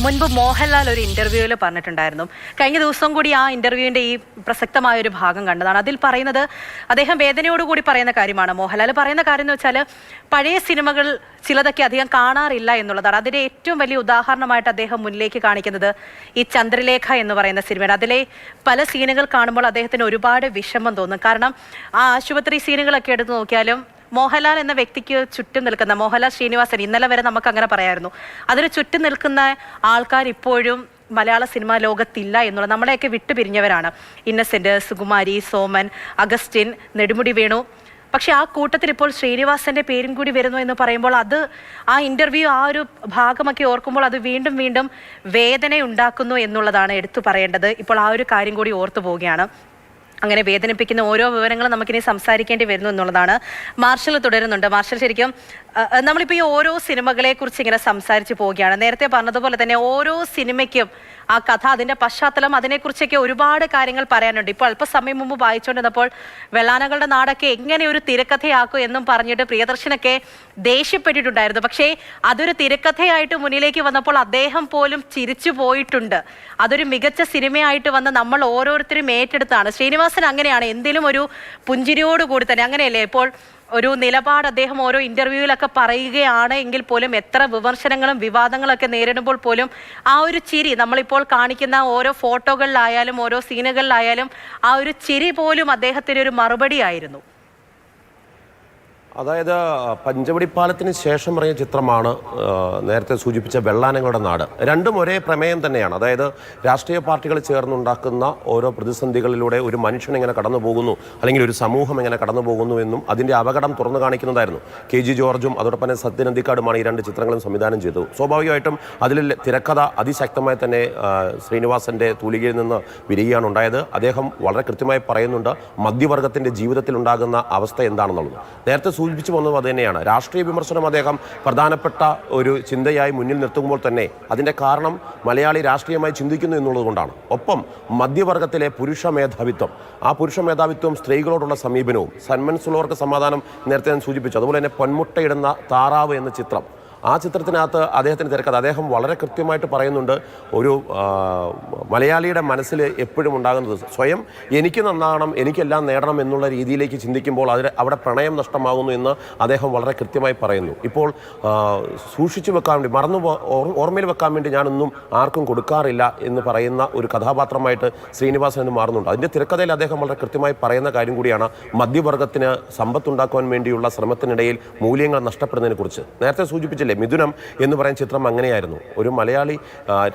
മുൻപ് മോഹൻലാൽ ഒരു ഇന്റർവ്യൂവിൽ പറഞ്ഞിട്ടുണ്ടായിരുന്നു. കഴിഞ്ഞ ദിവസം കൂടി ആ ഇന്റർവ്യൂവിന്റെ ഈ പ്രസക്തമായ ഒരു ഭാഗം കണ്ടതാണ്. അതിൽ പറയുന്നത് അദ്ദേഹം വേദനയോടുകൂടി പറയുന്ന കാര്യമാണ്. മോഹൻലാൽ പറയുന്ന കാര്യം എന്ന് വെച്ചാൽ പഴയ സിനിമകൾ ചിലതൊക്കെ അധികം കാണാറില്ല എന്നുള്ളതാണ്. അതിന്റെ ഏറ്റവും വലിയ ഉദാഹരണമായിട്ട് അദ്ദേഹം മുന്നിലേക്ക് കാണിക്കുന്നത് ഈ ചന്ദ്രലേഖ എന്ന് പറയുന്ന സിനിമയാണ്. അതിലെ പല സീനുകൾ കാണുമ്പോൾ അദ്ദേഹത്തിന് ഒരുപാട് വിഷമം തോന്നും. കാരണം ആ ആശുപത്രി സീനുകളൊക്കെ എടുത്ത് നോക്കിയാലും മോഹൻലാൽ എന്ന വ്യക്തിക്ക് ചുറ്റും നിൽക്കുന്ന മോഹൻലാൽ ശ്രീനിവാസൻ, ഇന്നലെ വരെ നമുക്ക് അങ്ങനെ പറയായിരുന്നു, അതിന് ചുറ്റും നിൽക്കുന്ന ആൾക്കാർ ഇപ്പോഴും മലയാള സിനിമാ ലോകത്തില്ല എന്നുള്ളത്. നമ്മളെയൊക്കെ വിട്ടുപിരിഞ്ഞവരാണ്. ഇന്നസെന്റ്, സുകുമാരി, സോമൻ, അഗസ്റ്റിൻ, നെടുമുടി വേണു. പക്ഷെ ആ കൂട്ടത്തിൽ ഇപ്പോൾ ശ്രീനിവാസന്റെ പേരും കൂടി വരുന്നു എന്ന് പറയുമ്പോൾ അത് ആ ഇന്റർവ്യൂ ആ ഒരു ഭാഗമൊക്കെ ഓർക്കുമ്പോൾ അത് വീണ്ടും വീണ്ടും വേദന ഉണ്ടാക്കുന്നു എന്നുള്ളതാണ് എടുത്തു പറയേണ്ടത്. ഇപ്പോൾ ആ ഒരു കാര്യം കൂടി ഓർത്തു പോവുകയാണ്. അങ്ങനെ വേദനിപ്പിക്കുന്ന ഓരോ വിവരങ്ങളും നമുക്കിനി സംസാരിക്കേണ്ടി വരുന്നു എന്നുള്ളതാണ്. മാർഷൽ തുടരുന്നുണ്ട്. മാർഷൽ, ശരിക്കും നമ്മളിപ്പോൾ ഈ ഓരോ സിനിമകളെ കുറിച്ച് ഇങ്ങനെ സംസാരിച്ചു പോവുകയാണ്. നേരത്തെ പറഞ്ഞതുപോലെ തന്നെ ഓരോ സിനിമയ്ക്കും ആ കഥ, അതിന്റെ പശ്ചാത്തലം, അതിനെക്കുറിച്ചൊക്കെ ഒരുപാട് കാര്യങ്ങൾ പറയാനുണ്ട്. ഇപ്പോൾ അല്പസമയം മുമ്പ് വായിച്ചുകൊണ്ടിരുന്നപ്പോൾ വെള്ളാനകളുടെ നാടൊക്കെ എങ്ങനെ ഒരു തിരക്കഥയാക്കും എന്നും പറഞ്ഞിട്ട് പ്രിയദർശനൊക്കെ ദേഷ്യപ്പെട്ടിട്ടുണ്ടായിരുന്നു. പക്ഷേ അതൊരു തിരക്കഥയായിട്ട് മുന്നിലേക്ക് വന്നപ്പോൾ അദ്ദേഹം പോലും ചിരിച്ചു പോയിട്ടുണ്ട്. അതൊരു മികച്ച സിനിമയായിട്ട് വന്ന് നമ്മൾ ഓരോരുത്തരും ഏറ്റെടുത്താണ്. ശ്രീനിവാസൻ അങ്ങനെയാണ്, എന്തെങ്കിലും ഒരു പുഞ്ചിരിയോടുകൂടി തന്നെ, അങ്ങനെയല്ലേ ഇപ്പോൾ ഒരു നിലപാട് അദ്ദേഹം ഓരോ ഇന്റർവ്യൂവിലൊക്കെ പറയുകയാണ് എങ്കിൽ പോലും എത്ര വിമർശനങ്ങളും വിവാദങ്ങളൊക്കെ നേരിടുമ്പോൾ പോലും ആ ഒരു ചിരി, നമ്മളിപ്പോൾ കാണിക്കുന്ന ഓരോ ഫോട്ടോകളിലായാലും ഓരോ സീനുകളിലായാലും ആ ഒരു ചിരി പോലും അദ്ദേഹത്തിന് ഒരു മറുപടി ആയിരുന്നു. അതായത് പഞ്ചവടിപ്പാലത്തിന് ശേഷം ഇറങ്ങിയ ചിത്രമാണ് നേരത്തെ സൂചിപ്പിച്ച വെള്ളാനങ്ങളുടെ നാട്. രണ്ടും ഒരേ പ്രമേയം തന്നെയാണ്. അതായത് രാഷ്ട്രീയ പാർട്ടികൾ ചേർന്നുണ്ടാക്കുന്ന ഓരോ പ്രതിസന്ധികളിലൂടെ ഒരു മനുഷ്യൻ എങ്ങനെ കടന്നു പോകുന്നു, അല്ലെങ്കിൽ ഒരു സമൂഹം എങ്ങനെ കടന്നു പോകുന്നു എന്നും അതിൻ്റെ അപകടം തുറന്നു കാണിക്കുന്നതായിരുന്നു. KG ജോർജും അതോടൊപ്പം തന്നെ സത്യൻ അന്തിക്കാടുമാണ് ഈ രണ്ട് ചിത്രങ്ങളും സംവിധാനം ചെയ്തത്. സ്വാഭാവികമായിട്ടും അതിൽ തിരക്കഥ അതിശക്തമായി തന്നെ ശ്രീനിവാസൻ്റെ തൂലികയിൽ നിന്ന് വരികയാണ് ഉണ്ടായത്. അദ്ദേഹം വളരെ കൃത്യമായി പറയുന്നുണ്ട് മധ്യവർഗത്തിൻ്റെ ജീവിതത്തിൽ ഉണ്ടാകുന്ന അവസ്ഥ എന്താണെന്നുള്ളത്. നേരത്തെ സൂചിപ്പിച്ചു വന്നത് അത് തന്നെയാണ്. രാഷ്ട്രീയ വിമർശനം അദ്ദേഹം പ്രധാനപ്പെട്ട ഒരു ചിന്തയായി മുന്നിൽ നിർത്തുമ്പോൾ തന്നെ അതിൻ്റെ കാരണം മലയാളി രാഷ്ട്രീയമായി ചിന്തിക്കുന്നു എന്നുള്ളത് കൊണ്ടാണ്. ഒപ്പം മധ്യവർഗത്തിലെ പുരുഷ മേധാവിത്വം, ആ പുരുഷ മേധാവിത്വം, സ്ത്രീകളോടുള്ള സമീപനവും, സന്മനസ്സുള്ളവർക്ക് സമാധാനം, നേരത്തെ ഞാൻ സൂചിപ്പിച്ചു. അതുപോലെ തന്നെ പൊന്മുട്ടയിടുന്ന താറാവ് എന്ന ചിത്രം, ആ ചിത്രത്തിനകത്ത് അദ്ദേഹത്തിന് തിരക്കഥ അദ്ദേഹം വളരെ കൃത്യമായിട്ട് പറയുന്നുണ്ട്. ഒരു മലയാളിയുടെ മനസ്സിൽ എപ്പോഴും ഉണ്ടാകുന്നത് സ്വയം എനിക്ക് നന്നാകണം, എനിക്കെല്ലാം നേടണം എന്നുള്ള രീതിയിലേക്ക് ചിന്തിക്കുമ്പോൾ അവിടെ പ്രണയം നഷ്ടമാകുന്നു എന്ന് അദ്ദേഹം വളരെ കൃത്യമായി പറയുന്നു. ഇപ്പോൾ സൂക്ഷിച്ചു വെക്കാൻ വേണ്ടി, ഓർമ്മയിൽ വെക്കാൻ വേണ്ടി ഞാനൊന്നും ആർക്കും കൊടുക്കാറില്ല എന്ന് പറയുന്ന ഒരു കഥാപാത്രമായിട്ട് ശ്രീനിവാസൻ എന്ന് മാറുന്നുണ്ട്. അതിൻ്റെ തിരക്കഥയിൽ അദ്ദേഹം വളരെ കൃത്യമായി പറയുന്ന കാര്യം കൂടിയാണ് മധ്യവർഗത്തിന് സമ്പത്തുണ്ടാക്കുവാൻ വേണ്ടിയുള്ള ശ്രമത്തിനിടയിൽ മൂല്യങ്ങൾ നഷ്ടപ്പെടുന്നതിനെ കുറിച്ച്. നേരത്തെ സൂചിപ്പിച്ചില്ലേ, മിഥുനം എന്ന് പറയുന്ന ചിത്രം അങ്ങനെയായിരുന്നു. ഒരു മലയാളി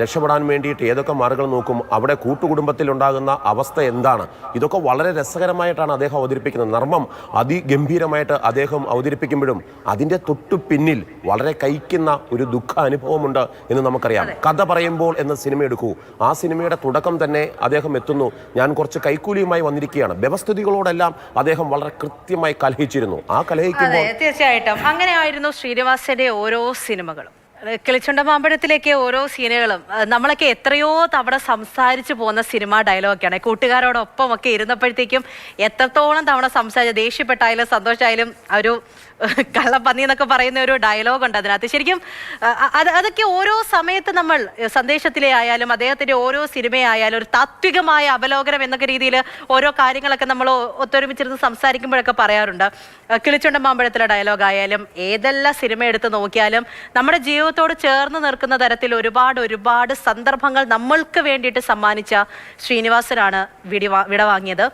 രക്ഷപ്പെടാൻ വേണ്ടിയിട്ട് ഏതൊക്കെ മാർഗങ്ങൾ നോക്കും, അവിടെ കൂട്ടുകുടുംബത്തിൽ ഉണ്ടാകുന്ന അവസ്ഥ എന്താണ്, ഇതൊക്കെ വളരെ രസകരമായിട്ടാണ് അദ്ദേഹം അവതരിപ്പിക്കുന്നത്. നർമ്മം അതിഗംഭീരമായിട്ട് അദ്ദേഹം അവതരിപ്പിക്കുമ്പോഴും അതിൻ്റെ തൊട്ടു പിന്നിൽ വളരെ കൈക്കുന്ന ഒരു ദുഃഖ അനുഭവമുണ്ട് എന്ന് നമുക്കറിയാം. കഥ പറയുമ്പോൾ എന്ന സിനിമ എടുക്കൂ, ആ സിനിമയുടെ തുടക്കം തന്നെ അദ്ദേഹം എത്തുന്നു, ഞാൻ കുറച്ച് കൈക്കൂലിയുമായി വന്നിരിക്കുകയാണ്. വ്യവസ്ഥിതികളോടെല്ലാം അദ്ദേഹം വളരെ കൃത്യമായി കലഹിച്ചിരുന്നു. ആ കലഹിക്കുമ്പോൾ തീർച്ചയായിട്ടും അങ്ങനെയായിരുന്നു ശ്രീനിവാസന്റെ ഓരോ സിനിമകളും. കിളിച്ചുണ്ട മാമ്പഴത്തിലേക്ക് ഓരോ സീനുകളും നമ്മളൊക്കെ എത്രയോ തവണ സംസാരിച്ചു പോകുന്ന സിനിമ ഡയലോഗൊക്കെയാണ്. കൂട്ടുകാരോടൊപ്പം ഒക്കെ ഇരുന്നപ്പോഴത്തേക്കും എത്രത്തോളം തവണ സംസാരിച്ച, ദേഷ്യപ്പെട്ടായാലും സന്തോഷമായാലും ഒരു കള്ളപ്പന്നി എന്നൊക്കെ പറയുന്ന ഒരു ഡയലോഗ് ഉണ്ട് അതിനകത്ത്. ശരിക്കും അതൊക്കെ ഓരോ സമയത്ത് നമ്മൾ സന്ദേശത്തിലെ ആയാലും അദ്ദേഹത്തിന്റെ ഓരോ സിനിമയായാലും ഒരു താത്വികമായ അവലോകനം എന്നൊക്കെ രീതിയിൽ ഓരോ കാര്യങ്ങളൊക്കെ നമ്മൾ ഒത്തൊരുമിച്ചിരുന്ന് സംസാരിക്കുമ്പോഴൊക്കെ പറയാറുണ്ട്. കിളിച്ചുണ്ട മാമ്പഴത്തിലെ ഡയലോഗ് ആയാലും ഏതെല്ലാം സിനിമ എടുത്ത് നോക്കിയാലും നമ്മുടെ ജീവിതത്തോട് ചേർന്ന് നിൽക്കുന്ന തരത്തിൽ ഒരുപാട് സന്ദർഭങ്ങൾ നമ്മൾക്ക് വേണ്ടിയിട്ട് സമ്മാനിച്ച ശ്രീനിവാസനാണ് വിടവാങ്ങിയത്.